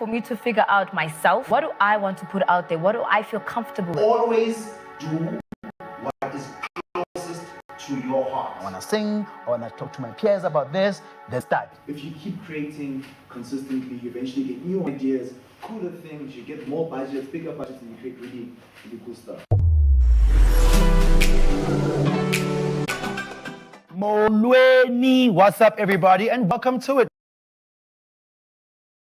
for me to figure out myself. What do I want to put out there? What do I feel comfortable with? Always do what is closest to your heart. I want to sing, I want to talk to my peers about this, then start. If you keep creating consistently, you eventually get new ideas, cooler things, you get more budgets, bigger budgets, and you create really, really cool stuff. Molweni, what's up everybody, and welcome to it.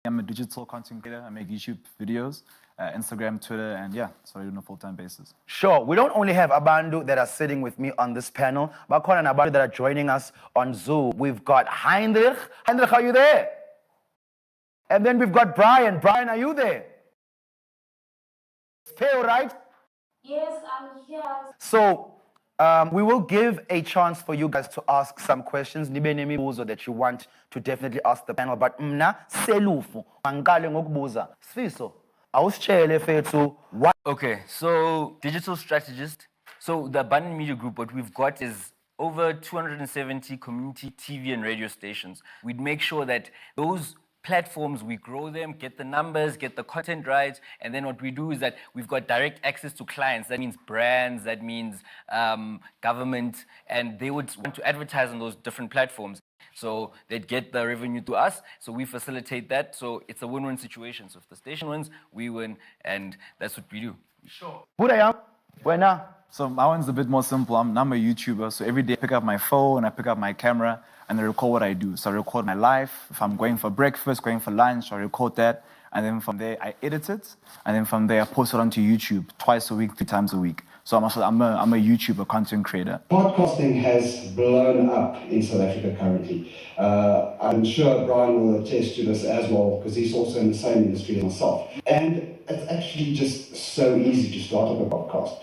I'm a digital content creator. I make YouTube videos, Instagram, Twitter, and yeah, so I do on a full-time basis. Sure, we don't only have Abandu that are sitting with me on this panel, but Kona and Abandu that are joining us on Zoom. We've got Heinrich. Heinrich, are you there? And then we've got Brian. Brian, are you there? Phil, right? Yes, I'm here. So, we will give a chance for you guys to ask some questions. Nibe nemibuzo that you want to definitely ask the panel. But mna selufu mangale ngokubuza. Sifiso, awusitshele fethu what? Okay, so digital strategist. So the Abundant Media Group, what we've got is over 270 community TV and radio stations. We'd make sure that those platforms, we grow them, get the numbers, get the content right, and then what we do is that we've got direct access to clients. That means brands, that means government, and they would want to advertise on those different platforms. So they'd get the revenue to us, so we facilitate that. So it's a win-win situation. So if the station wins, we win, and that's what we do. Sure. Budaya, wena. So my one's a bit more simple. I'm a YouTuber, so every day I pick up my phone, I pick up my camera, and I record what I do. So I record my life. If I'm going for breakfast, going for lunch, I record that. And then from there, I edit it. And then from there, I post it onto YouTube twice a week, 3 times a week. So I'm a YouTuber, content creator. Podcasting has blown up in South Africa currently. I'm sure Brian will attest to this as well, because he's also in the same industry as myself. And it's actually just so easy to start up a podcast.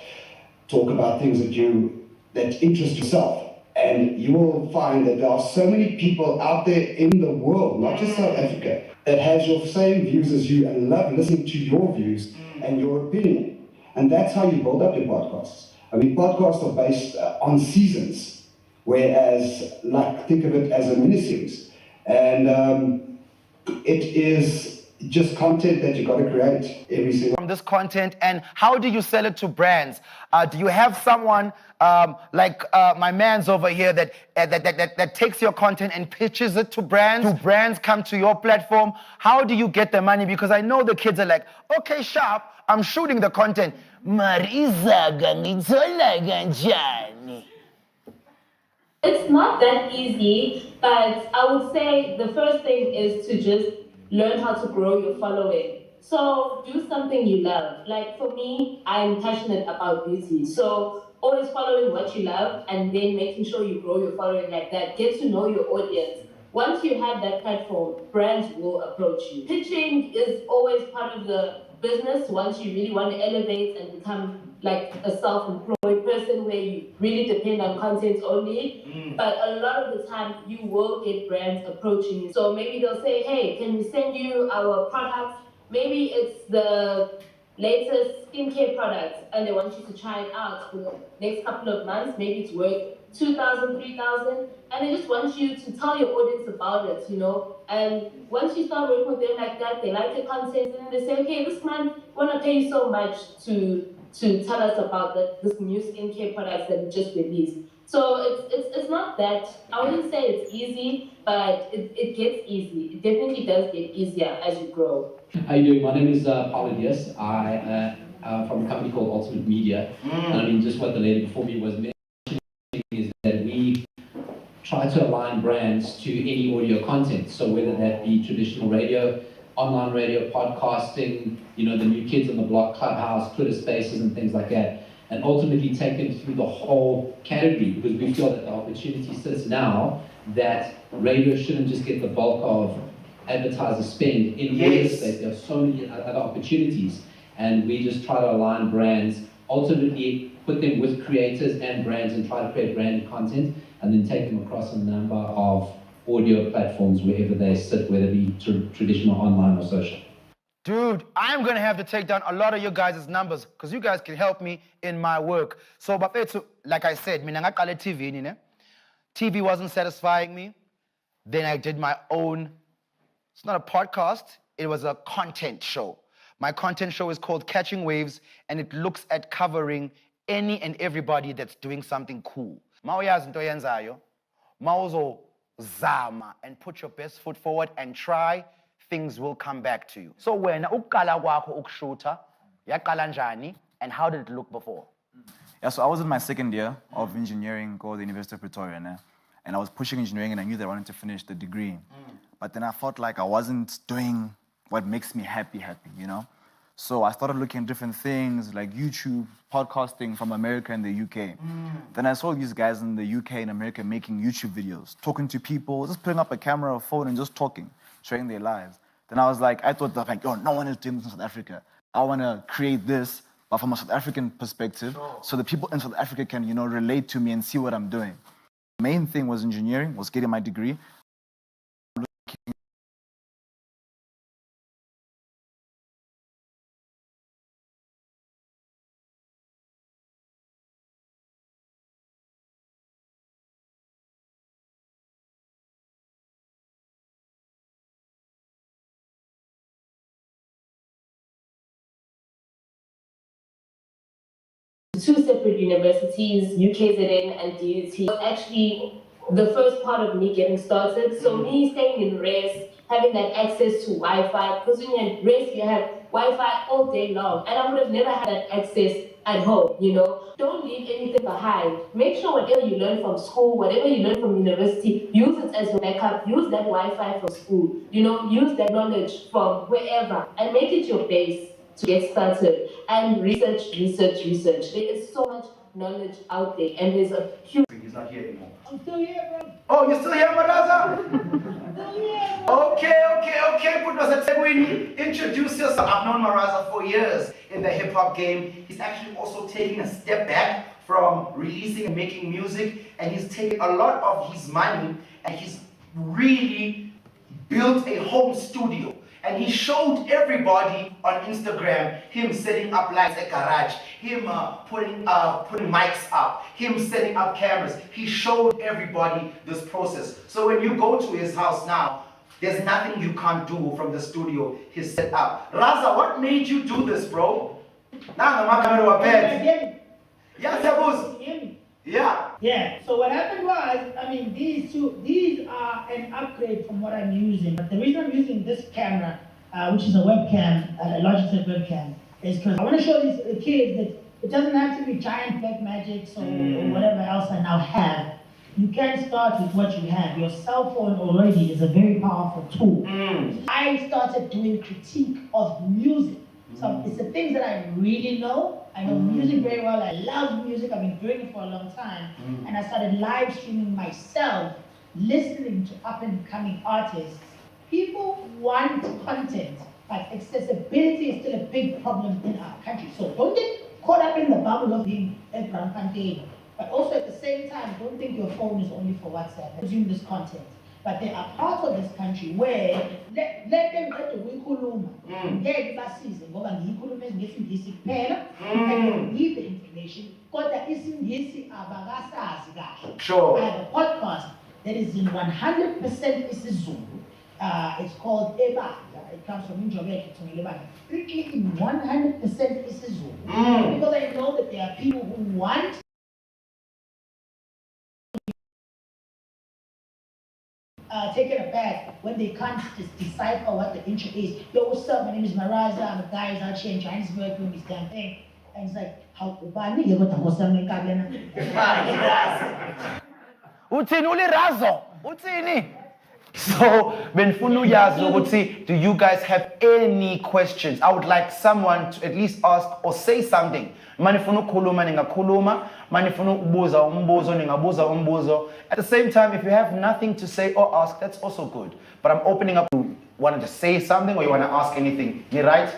Talk about things that interest yourself. And you will find that there are so many people out there in the world, not just South Africa, that has your same views as you and love listening to your views and your opinion. And that's how you build up your podcasts. I mean, podcasts are based on seasons, whereas, think of it as a miniseries. And it is just content that you got to create every single. From this content, and how do you sell it to brands? Do you have someone like my man's over here that takes your content and pitches it to brands? Do brands come to your platform? How do you get the money? Because I know the kids are like, okay, sharp, I'm shooting the content. It's not that easy, but I would say the first thing is to just learn how to grow your following. So do something you love. Like for me, I'm passionate about beauty. So always following what you love and then making sure you grow your following like that. Get to know your audience. Once you have that platform, brands will approach you. Pitching is always part of the business once you really want to elevate and become like a self-employed person where you really depend on content only. But a lot of the time you will get brands approaching you. So maybe they'll say, hey, can we send you our products? Maybe it's the latest skincare products and they want you to try it out for the next couple of months. Maybe it's worth 2,000, 3,000, and they just want you to tell your audience about it, you know. And once you start working with them like that, they like your content, and then they say, okay, this man want to pay you so much to tell us about this new skincare products that we just released. So it's not that, I wouldn't say it's easy, but it gets easy. It definitely does get easier as you grow. How are you doing? My name is Paulo Diaz. I am from a company called Ultimate Media. And I mean, just what the lady before me was mentioning is that we try to align brands to any audio content. So whether that be traditional radio, online radio, podcasting, you know, the new kids on the block, Clubhouse, Twitter Spaces, and things like that. And ultimately take them through the whole category, because we feel that the opportunity sits now that radio shouldn't just get the bulk of advertiser spend in audio space. There are so many other opportunities, and we just try to align brands, ultimately put them with creators and brands and try to create branded content and then take them across a number of audio platforms wherever they sit, whether it be traditional, online or social. Dude, I'm going to have to take down a lot of your guys' numbers because you guys can help me in my work. So, like I said, TV wasn't satisfying me. Then I did my own, it's not a podcast, it was a content show. My content show is called Catching Waves, and it looks at covering any and everybody that's doing something cool. Mawuyazi into oyenzayo, mawuzozama and put your best foot forward and try, things will come back to you. So wena ukuqala kwakho ukushuta, yaqala njani, and how did it look before? Yeah, so I was in my second year of engineering at the University of Pretoria, né? And I was pushing engineering, and I knew that I wanted to finish the degree. But then I felt like I wasn't doing what makes me happy, you know? So I started looking at different things like YouTube, podcasting from America and the UK. Then I saw these guys in the UK and America making YouTube videos, talking to people, just putting up a camera or phone and just talking, sharing their lives. Then I was like, I thought that like, oh, no one is doing this in South Africa. I want to create this, but from a South African perspective, so the people in South Africa can, you know, relate to me and see what I'm doing. The main thing was engineering, was getting my degree. Two separate universities, UKZN and DUT, was actually the first part of me getting started. So me staying in res, having that access to Wi-Fi, because when you're in res, you have Wi-Fi all day long, and I would have never had that access at home, you know. Don't leave anything behind. Make sure whatever you learn from school, whatever you learn from university, use it as your backup, use that Wi-Fi from school, you know, use that knowledge from wherever, and make it your base to get started. And research. There is so much knowledge out there, and there's a huge... He's not here anymore. I'm still here, bro. Oh, you're still here, Maraza? I'm still here, bro. Okay. Put us at Segwini. Introduce yourself. I've known Maraza for years in the hip hop game. He's actually also taking a step back from releasing and making music, and he's taking a lot of his money and he's really built a home studio. And he showed everybody on Instagram him setting up lights at garage, him putting mics up, him setting up cameras. He showed everybody this process. So when you go to his house now, there's nothing you can't do from the studio he's set up. Raza, what made you do this, bro? Now I'm going to bed. Yeah, Sabuz. Yeah. Yeah, so what happened was, I mean, these are an upgrade from what I'm using. But the reason I'm using this camera, which is a webcam, a Logitech webcam, is because I want to show these kids that it doesn't have to be giant black magics or whatever else I now have. You can start with what you have. Your cell phone already is a very powerful tool. I started doing critique of music. So it's the things that I really know. I know music very well. I love music. I've been doing it for a long time. And I started live streaming myself, listening to up and coming artists. People want content, but accessibility is still a big problem in our country. So don't get caught up in the bubble of being a brown campaign. But also at the same time, don't think your phone is only for WhatsApp. Consume this content. But there are parts of this country where let them get to ukukhuluma. Ngeke basize ngoba ngiyikhuluma ngesingisi kuphela and need the information. Kodwa isingisi abakasazi kahle. Sure. I have a podcast that is in 100% isiZulu. It's called Ebandla. It comes from Njobeke to Milebandla. Strictly in 100% isiZulu. Because I know that there are people who want taken aback when they can't just decipher what the intro is. Yo, what's up? My name is Maraza. I'm a guy who's out here in Johannesburg doing this damn thing. And he's like, how ubani you got to host something? Uthini ulirazo? Uthini? So, benifuna uyazi ukuthi, do you guys have any questions? I would like someone to at least ask or say something. Manifuna ukukhuluma ningakhuluma, manifuna ukubuza umbuzo ningabuza umbuzo. At the same time, if you have nothing to say or ask, that's also good. But I'm opening up. You want to say something or you want to ask anything? Me right?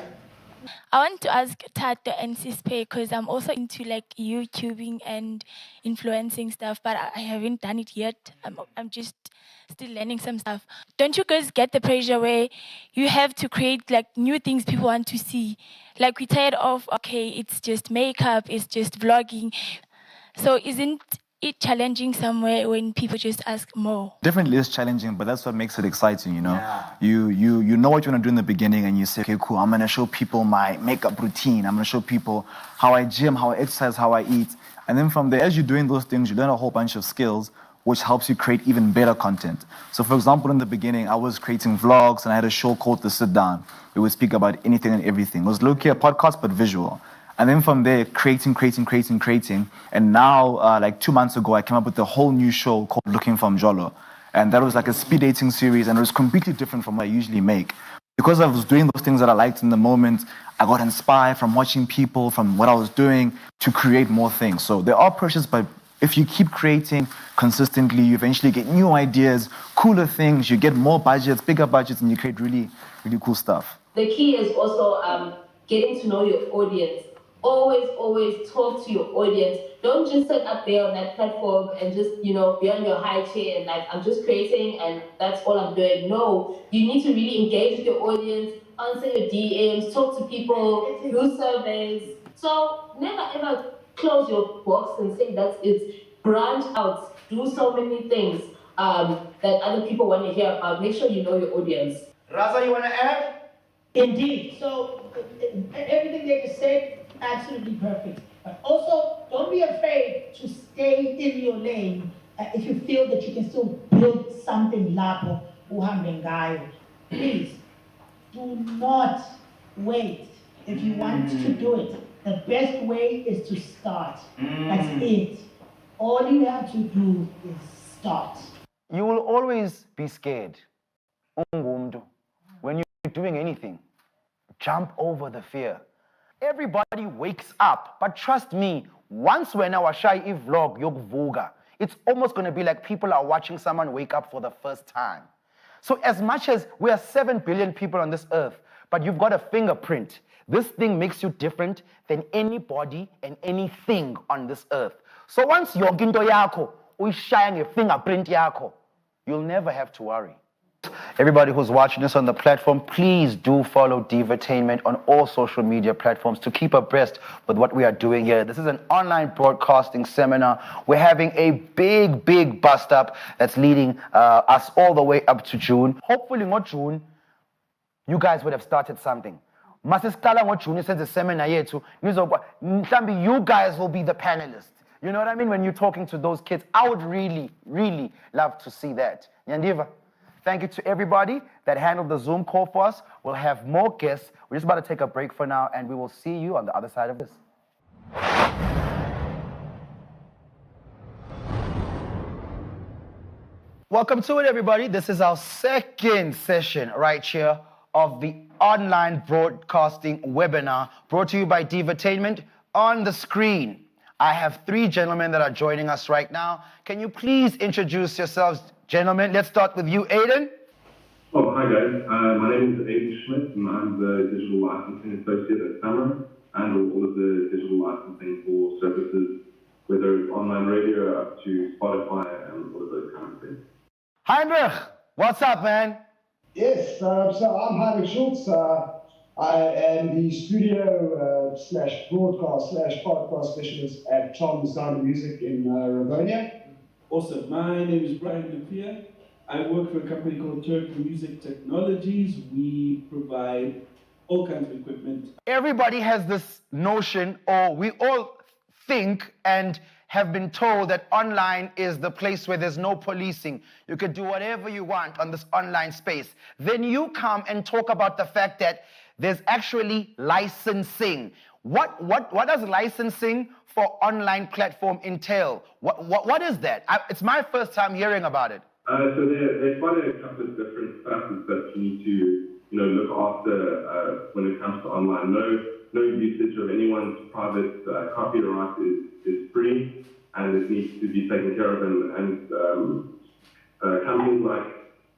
I want to ask Tato and Sispe because I'm also into like YouTubing and influencing stuff, but I haven't done it yet. I'm just still learning some stuff. Don't you guys get the pressure where you have to create like new things people want to see? Like we're tired of, okay, it's just makeup, it's just vlogging. So isn't it challenging somewhere when people just ask more? Definitely is challenging, but that's what makes it exciting, you know. Yeah. You know what you want to do in the beginning, and you say, okay, cool, I'm gonna show people my makeup routine. I'm gonna show people how I gym, how I exercise, how I eat. And then from there, as you're doing those things, you learn a whole bunch of skills, which helps you create even better content. So for example, in the beginning, I was creating vlogs and I had a show called The Sit Down. We would speak about anything and everything. It was low-key a podcast, but visual. And then from there, creating. And now, like 2 months ago, I came up with a whole new show called Looking for Mjolo. And that was like a speed dating series, and it was completely different from what I usually make. Because I was doing those things that I liked in the moment, I got inspired from watching people, from what I was doing, to create more things. So there are pressures, but if you keep creating consistently, you eventually get new ideas, cooler things, you get more budgets, bigger budgets, and you create really, really cool stuff. The key is also getting to know your audience. Always talk to your audience. Don't just sit up there on that platform and just, be on your high chair and like, I'm just creating and that's all I'm doing. No, you need to really engage with your audience, answer your DMs, talk to people, do surveys. So never ever close your box and say that's it. Branch out. Do so many things that other people want to hear about. Make sure you know your audience. Raza, you want to add? Indeed. So everything they just said, absolutely perfect. But also, don't be afraid to stay in your lane if you feel that you can still build something lapo uhambe ngayo. Please, do not wait. If you want to do it, the best way is to start. That's it. All you have to do is start. You will always be scared. Ungumntu. When you're doing anything, jump over the fear. Everybody wakes up, but trust me, once when I was shy vlog yokuvuka, it's almost going to be like people are watching someone wake up for the first time. So as much as we are 7 billion people on this earth, but you've got a fingerprint, this thing makes you different than anybody and anything on this earth. So once yonke into yakho uyishaya ngefingerprint yakho, you'll never have to worry. Everybody who's watching this on the platform, please do follow Divatainment on all social media platforms to keep abreast with what we are doing here. This is an online broadcasting seminar. We're having a big bust up that's leading us all the way up to June. Hopefully not June, you guys would have started something. Masisiqala ngoJune senze seminar yethu, mhlambi you guys will be the panelists. You know what I mean? When you're talking to those kids, I would really love to see that. Nyandiva? Thank you to everybody that handled the Zoom call for us. We'll have more guests. We're just about to take a break for now, and we will see you on the other side of this. Welcome to it, everybody. This is our second session right here of the online broadcasting webinar brought to you by Divatainment. On the screen, I have 3 gentlemen that are joining us right now. Can you please introduce yourselves, gentlemen? Let's start with you, Aiden. Oh, hi guys. My name is Aiden Schmidt, and I'm the Digital Licensing Associate at Summer, and all of the digital licensing for services, whether it's online radio up to Spotify and all of those kind of things. Heinrich, what's up, man? Yes, so I'm Heinrich Schultz. I am the studio / broadcast / podcast specialist at Charm Sound of Music in Rivonia. Awesome. My name is Brian Lupia. I work for a company called Turk Music Technologies. We provide all kinds of equipment. Everybody has this notion, or we all think and have been told that online is the place where there's no policing. You could do whatever you want on this online space. Then you come and talk about the fact that there's actually licensing. What does licensing for online platform entail? What is that? It's my first time hearing about it. So there's quite a couple of different factors that you need to look after when it comes to online. No usage of anyone's private copyright is free, and it needs to be taken care of. And companies like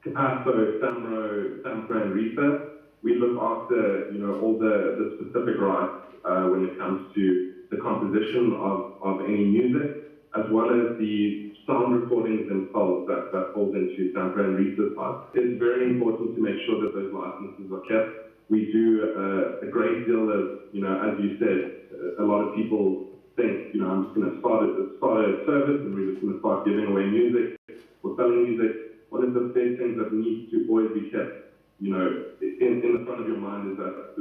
Capasso, Samro, and Rita, we look after all the specific rights when it comes to the composition of any music, as well as the sound recordings themselves that falls into Samro and Rita's part. It's very important to make sure that those licenses are kept. We do a great deal of, as you said, a lot of people think, you know, I'm just going to start a service and we're just going to start giving away music or selling music. One of the big things that needs to always be kept, you know, in the front of your mind is that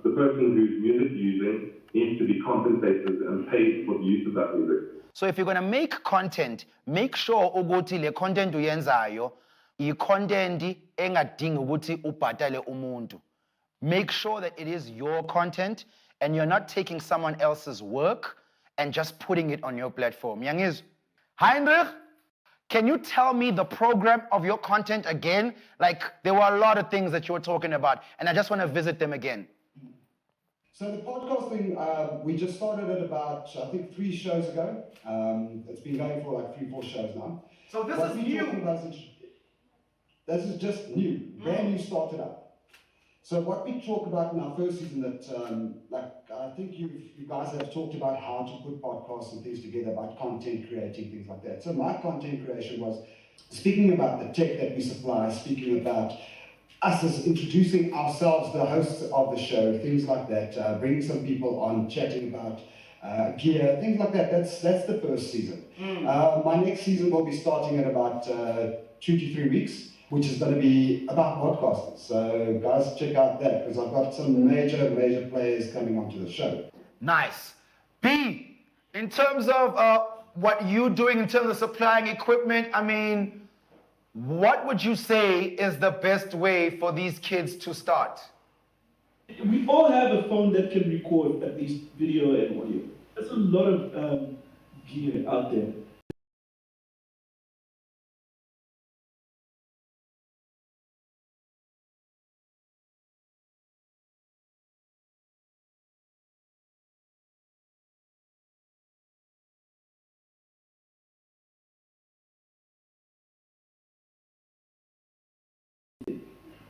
the person whose music you're using needs to be compensated and paid for the use of that music. So if you're going to make content, make sure ukuthi le content uyenzayo i-content engadingi ukuthi ubhatale umuntu. Make sure that it is your content and you're not taking someone else's work and just putting it on your platform. Yangizwa? Heinrich, can you tell me the program of your content again? Like, there were a lot of things that you were talking about, and I just want to visit them again. So the podcasting, we just started it about, I think, 3 shows ago. It's been going for like 3-4 shows now. So this What is we're new. talking about this is just new, brand new, started up. So what we talk about in our first season that, I think you guys have talked about how to put podcasts and things together, about content creating, things like that. So my content creation was speaking about the tech that we supply, speaking about us as introducing ourselves, the hosts of the show, things like that, bringing some people on, chatting about gear, things like that. That's the first season. My next season will be starting in about 2 to 3 weeks, which is going to be about podcasting. So guys, check out that, because I've got some major players coming onto the show. Nice. B, in terms of what you're doing in terms of supplying equipment, I mean, what would you say is the best way for these kids to start? We all have a phone that can record at least video and audio. There's a lot of gear out there.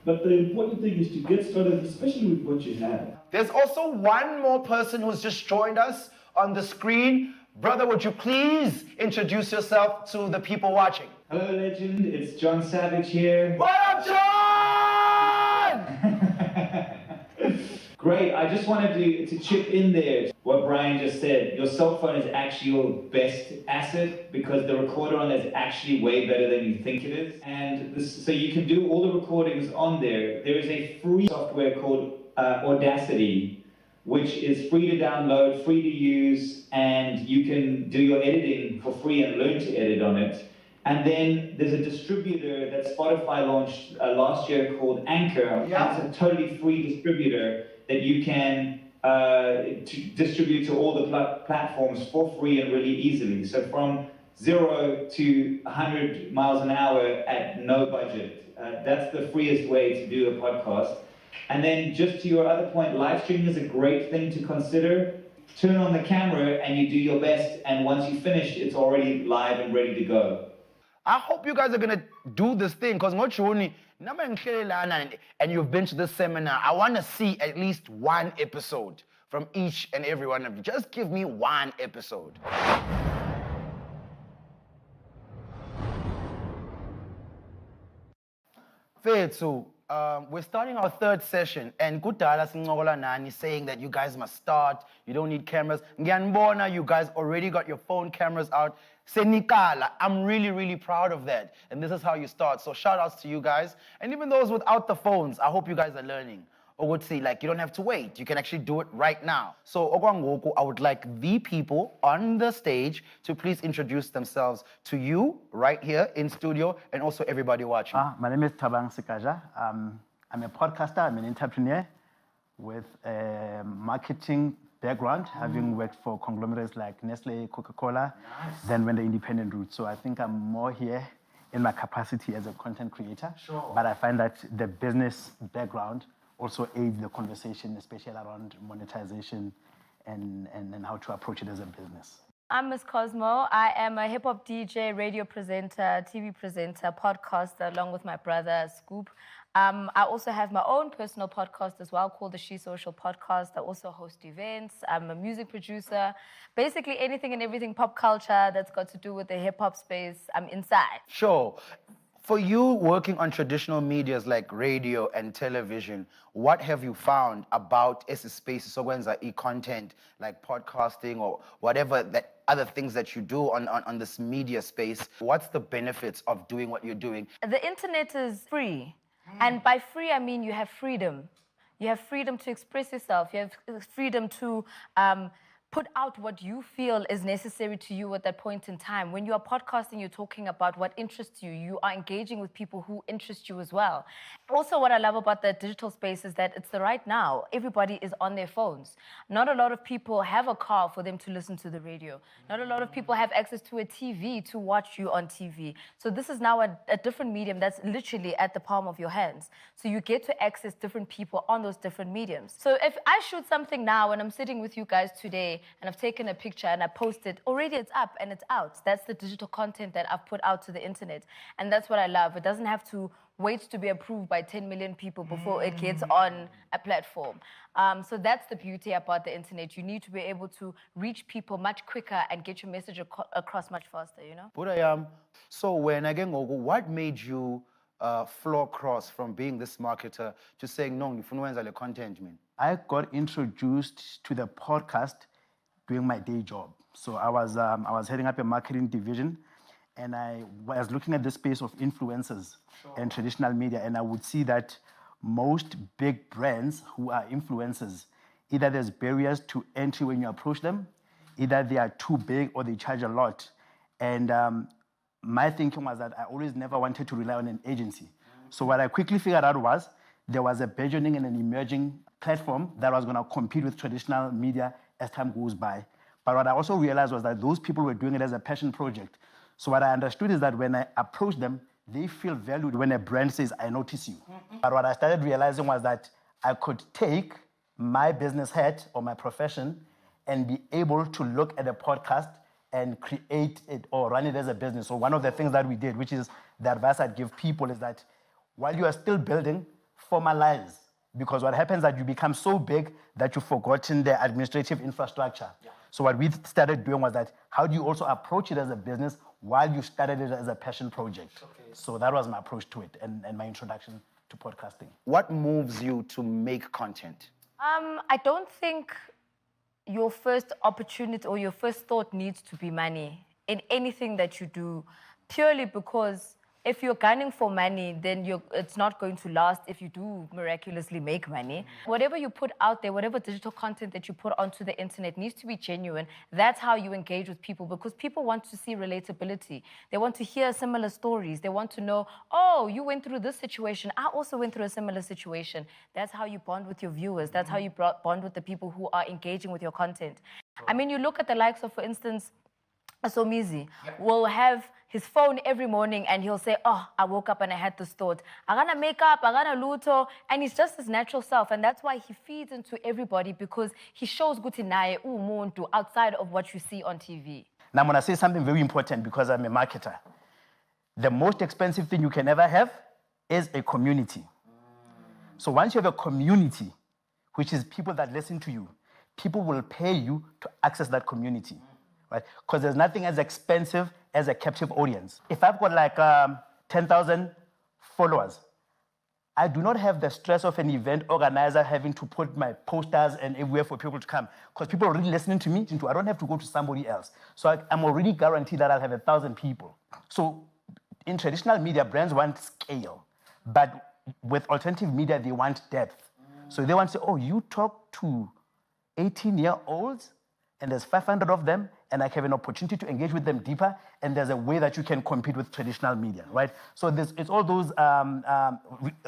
But the important thing is to get started, especially with what you have. There's also one more person who's just joined us on the screen. Brother, would you please introduce yourself to the people watching? Hello, legend. It's John Savage here. What up, John? Great. I just wanted to chip in there what Brian just said. Your cell phone is actually your best asset because the recorder on it is actually way better than you think it is. And so you can do all the recordings on there. There is a free software called Audacity, which is free to download, free to use, and you can do your editing for free and learn to edit on it. And then there's a distributor that Spotify launched last year called Anchor. Yeah. It's a totally free distributor that you can distribute to all the platforms for free and really easily. So from 0 to 100 miles an hour at no budget. That's the freest way to do a podcast. And then just to your other point, live streaming is a great thing to consider. Turn on the camera and you do your best, and once you finish, it's already live and ready to go. I hope you guys are going to do this thing, because and you've been to this seminar, I want to see at least one episode from each and every one of you. Just give me one episode. Fethu, we're starting our 3rd session, and kudala sincokola nani saying that you guys must start, you don't need cameras. Ngiyanibona, you guys already got your phone cameras out. Senikala, I'm really proud of that. And this is how you start. So shout outs to you guys. And even those without the phones, I hope you guys are learning. Or would say, like, you don't have to wait. You can actually do it right now. So okwangoku, I would like the people on the stage to please introduce themselves to you right here in studio and also everybody watching. My name is Tabang Sikaja. I'm a podcaster, I'm an entrepreneur with a marketing background, having worked for conglomerates like Nestle, Coca-Cola, then went the independent route. So I think I'm more here in my capacity as a content creator. Sure. But I find that the business background also aids the conversation, especially around monetization and how to approach it as a business. I'm Miss Cosmo. I am a hip-hop DJ, radio presenter, TV presenter, podcaster, along with my brother, Scoop. I also have my own personal podcast as well called the She Social Podcast. I also host events. I'm a music producer. Basically anything and everything pop culture that's got to do with the hip-hop space, I'm inside. Sure. For you working on traditional medias like radio and television, what have you found about esi space sokwenza e-content like podcasting or whatever that other things that you do on this media space? What's the benefits of doing what you're doing? The internet is free. And by free, I mean you have freedom. You have freedom to express yourself. You have freedom to put out what you feel is necessary to you at that point in time. When you are podcasting, you're talking about what interests you. You are engaging with people who interest you as well. Also, what I love about the digital space is that it's the right now. Everybody is on their phones. Not a lot of people have a car for them to listen to the radio. Not a lot of people have access to a TV to watch you on TV. So this is now a different medium that's literally at the palm of your hands. So you get to access different people on those different mediums. So if I shoot something now and I'm sitting with you guys today and I've taken a picture and I post it, already it's up and it's out. That's the digital content that I've put out to the internet. And that's what I love. It doesn't have to wait to be approved by 10 million people before it gets on a platform. So that's the beauty about the internet. You need to be able to reach people much quicker and get your message across much faster, you know? So when again, what made you floor cross from being this marketer to saying, no, ngifuna the content, man? I got introduced to the podcast doing my day job. So I was heading up a marketing division, and I was looking at the space of influencers and traditional media, and I would see that most big brands who are influencers, either there's barriers to entry when you approach them, either they are too big or they charge a lot. And my thinking was that I always never wanted to rely on an agency. So what I quickly figured out was there was a burgeoning and an emerging platform that was going to compete with traditional media as time goes by. But what I also realized was that those people were doing it as a passion project. So what I understood is that when I approach them, they feel valued when a brand says, I notice you. But what I started realizing was that I could take my business hat or my profession and be able to look at a podcast and create it or run it as a business. So one of the things that we did, which is the advice I'd give people, is that while you are still building, formalize. Because what happens is that you become so big that you've forgotten the administrative infrastructure. Yeah. So what we started doing was that how do you also approach it as a business while you started it as a passion project? Okay. So that was my approach to it and my introduction to podcasting. What moves you to make content? I don't think your first opportunity or your first thought needs to be money in anything that you do, purely because if you're gunning for money, then it's not going to last if you do miraculously make money. Whatever you put out there, whatever digital content that you put onto the internet needs to be genuine. That's how you engage with people, because people want to see relatability. They want to hear similar stories. They want to know, oh, you went through this situation. I also went through a similar situation. That's how you bond with your viewers. That's how you bond with the people who are engaging with your content. I mean, you look at the likes of, for instance, Somizi will have his phone every morning and he'll say, oh, I woke up and I had this thought. I'm gonna make up, I'm gonna luto. And he's just his natural self. And that's why he feeds into everybody, because he shows guti naye umuntu outside of what you see on TV. Now I'm gonna say something very important because I'm a marketer. The most expensive thing you can ever have is a community. So once you have a community, which is people that listen to you, people will pay you to access that community. Right? Because there's nothing as expensive as a captive audience. If I've got like 10,000 followers, I do not have the stress of an event organizer having to put my posters and everywhere for people to come, because people are already listening to me. I don't have to go to somebody else. So I'm already guaranteed that I'll have 1,000 people. So in traditional media, brands want scale, but with alternative media, they want depth. So they want to say, oh, you talk to 18-year-olds and there's 500 of them, and I have an opportunity to engage with them deeper, and there's a way that you can compete with traditional media, right? So it's all those,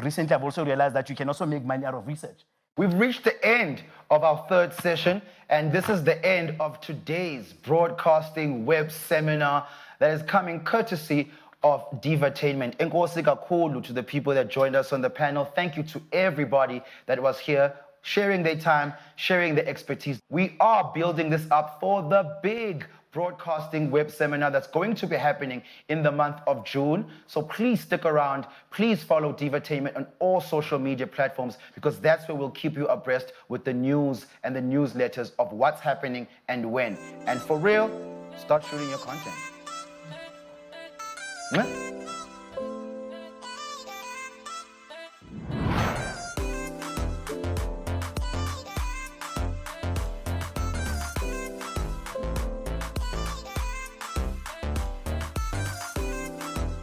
recently I've also realized that you can also make money out of research. We've reached the end of our third session, and this is the end of today's broadcasting web seminar that is coming courtesy of Divatainment. Enkosi kakhulu to the people that joined us on the panel. Thank you to everybody that was here, sharing their time, sharing their expertise. We are building this up for the big broadcasting web seminar that's going to be happening in the month of June. So please stick around. Please follow Divatainment on all social media platforms, because that's where we'll keep you abreast with the news and the newsletters of what's happening and when. And for real, start shooting your content.